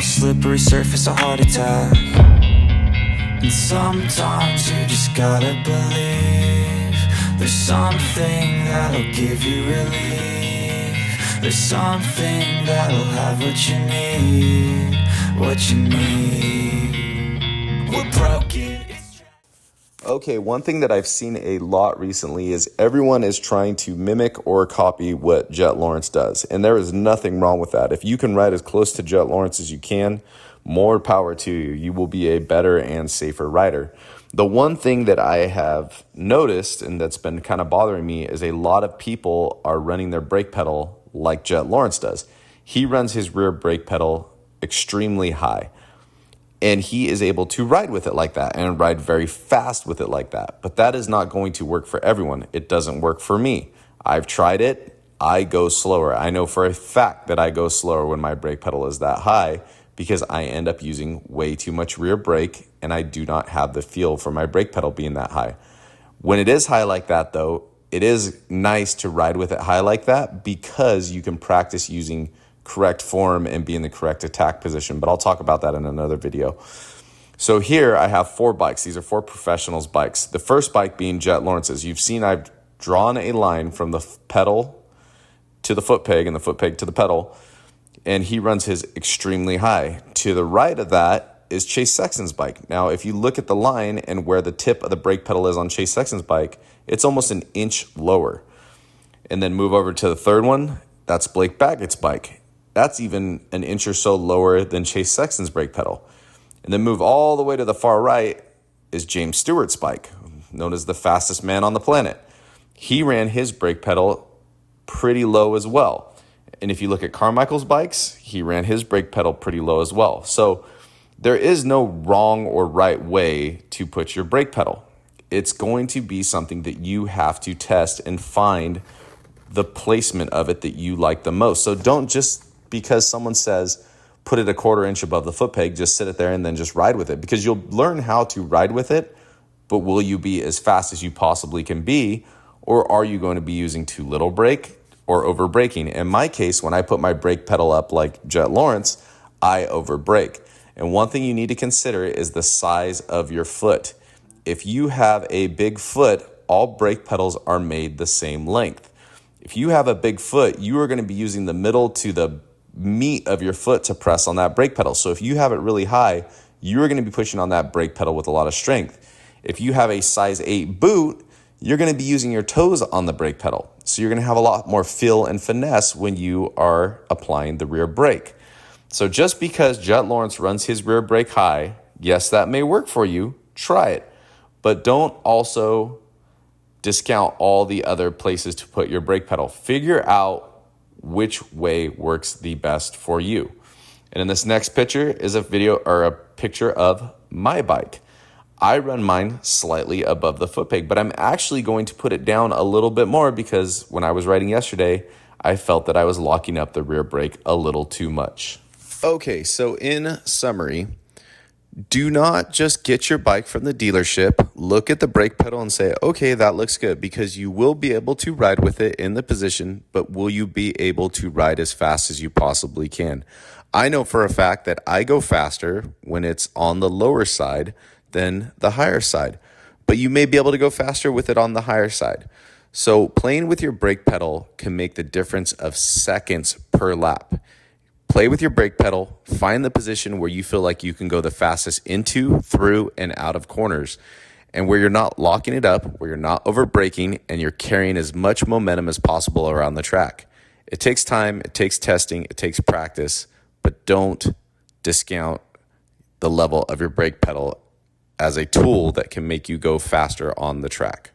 gravel, slippery surface, a heart attack. And sometimes you just gotta believe there's something that'll give you relief. There's something that'll have what you need, what you need. We're broken. Okay, one thing that I've seen a lot recently is everyone is trying to mimic or copy what Jet Lawrence does. And there is nothing wrong with that. If you can ride as close to Jet Lawrence as you can, more power to you. You will be a better and safer rider. The one thing that I have noticed and that's been kind of bothering me is a lot of people are running their brake pedal like Jet Lawrence does. He runs his rear brake pedal extremely high. And he is able to ride with it like that and ride very fast with it like that. But that is not going to work for everyone. It doesn't work for me. I've tried it. I go slower. I know for a fact that I go slower when my brake pedal is that high because I end up using way too much rear brake and I do not have the feel for my brake pedal being that high. When it is high like that, though, it is nice to ride with it high like that because you can practice using correct form and be in the correct attack position. But I'll talk about that in another video. So here I have 4 bikes. These are 4 professionals bikes. The first bike being Jet Lawrence's. You've seen I've drawn a line from the pedal to the foot peg and the foot peg to the pedal, and he runs his extremely high. To the right of that is Chase Sexton's bike. Now, if you look at the line and where the tip of the brake pedal is on Chase Sexton's bike, it's almost an inch lower. And then move over to the third one, that's Blake Baggett's bike. That's even an inch or so lower than Chase Sexton's brake pedal. And then move all the way to the far right is James Stewart's bike, known as the fastest man on the planet. He ran his brake pedal pretty low as well. And if you look at Carmichael's bikes, he ran his brake pedal pretty low as well. So there is no wrong or right way to put your brake pedal. It's going to be something that you have to test and find the placement of it that you like the most. So don't just because someone says put it a quarter inch above the foot peg, just sit it there and then just ride with it, because you'll learn how to ride with it, but will you be as fast as you possibly can be, or are you going to be using too little brake or over braking? In my case, when I put my brake pedal up like Jet Lawrence, I over brake. And one thing you need to consider is the size of your foot. If you have a big foot, all brake pedals are made the same length. If you have a big foot, you are going to be using the middle to the meat of your foot to press on that brake pedal. So if you have it really high, you're going to be pushing on that brake pedal with a lot of strength. If you have a size 8 boot, you're going to be using your toes on the brake pedal. So you're going to have a lot more feel and finesse when you are applying the rear brake. So just because Jet Lawrence runs his rear brake high, yes, that may work for you. Try it. But don't also discount all the other places to put your brake pedal. Figure out which way works the best for you. And in this next picture is a video or a picture of my bike. I run mine slightly above the foot peg, but I'm actually going to put it down a little bit more because when I was riding yesterday, I felt that I was locking up the rear brake a little too much. Okay, so in summary, do not just get your bike from the dealership, look at the brake pedal and say, okay, that looks good, because you will be able to ride with it in the position, but will you be able to ride as fast as you possibly can? I know for a fact that I go faster when it's on the lower side than the higher side, but you may be able to go faster with it on the higher side. So playing with your brake pedal can make the difference of seconds per lap. Play with your brake pedal, find the position where you feel like you can go the fastest into, through, and out of corners, and where you're not locking it up, where you're not over braking, and you're carrying as much momentum as possible around the track. It takes time, it takes testing, it takes practice, but don't discount the level of your brake pedal as a tool that can make you go faster on the track.